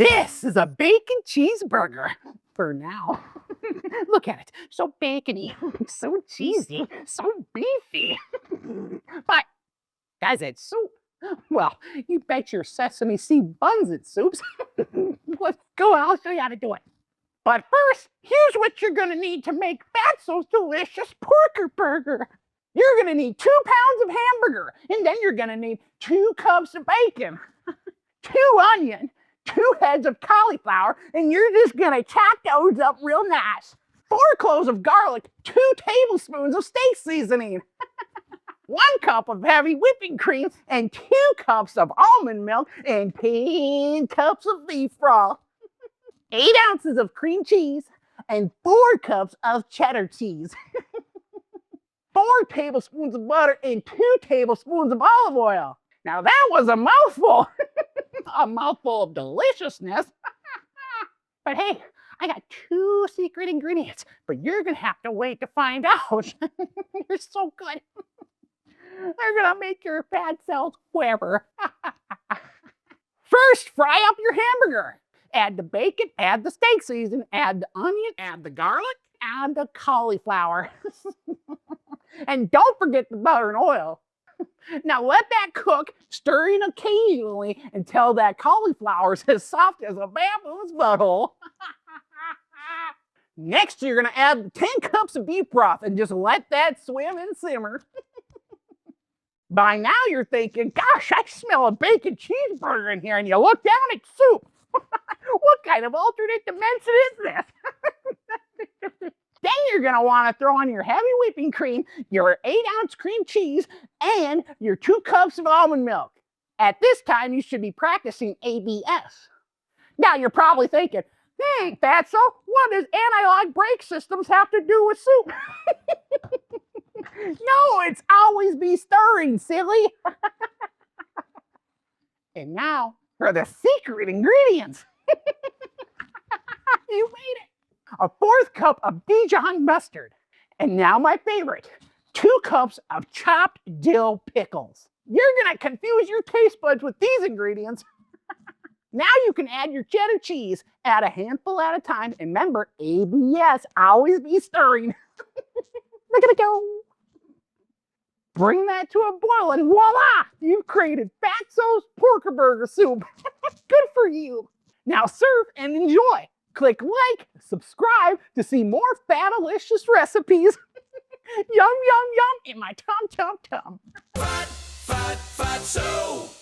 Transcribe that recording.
This is a bacon cheeseburger. For now. Look at it. So bacony, so cheesy, so beefy. But, guys, it's soup. Well, you bet your sesame seed buns it's soups. Let's go, I'll show you how to do it. But first, here's what you're gonna need to make Fatso's delicious porker burger. You're gonna need 2 pounds of hamburger, and then you're gonna need 2 cups of bacon, 2 onions, 2 heads of cauliflower, and you're just gonna chop those up real nice. 4 cloves of garlic, 2 tablespoons of steak seasoning, 1 cup of heavy whipping cream, and 2 cups of almond milk, and 10 cups of beef broth, 8 ounces of cream cheese, and 4 cups of cheddar cheese, 4 tablespoons of butter, and 2 tablespoons of olive oil. Now that was a mouthful. A mouthful of deliciousness. But hey, I got 2 secret ingredients, but you're gonna have to wait to find out. You're so good. They're gonna make your fat cells quiver. First, fry up your hamburger. Add the bacon, add the steak seasoning, add the onion, add the garlic, add the cauliflower. And don't forget the butter and oil. Now let that cook, stirring occasionally until that cauliflower is as soft as a bamboo's butthole. Next, you're gonna add 10 cups of beef broth and just let that swim and simmer. By now you're thinking, gosh, I smell a bacon cheeseburger in here, and you look down, it's soup. What kind of alternate dimension is this? Then you're gonna wanna throw on your heavy whipping cream, your 8-ounce cream cheese, and your 2 cups of almond milk. At this time, you should be practicing ABS. Now you're probably thinking, hey, Fatso, what does anti-lock brake systems have to do with soup? No, it's always be stirring, silly. And now for the secret ingredients. You made it. A 4th cup of Dijon mustard. And now my favorite, 2 cups of chopped dill pickles. You're gonna confuse your taste buds with these ingredients. Now you can add your cheddar cheese. Add a handful at a time. And remember, ABS, always be stirring. Look at it go. Bring that to a boil and voila! You've created Fatso's porker burger soup. Good for you. Now serve and enjoy. Click like, subscribe to see more fatalicious recipes. Yum, yum, yum in my tum, tum, tum. Fatso!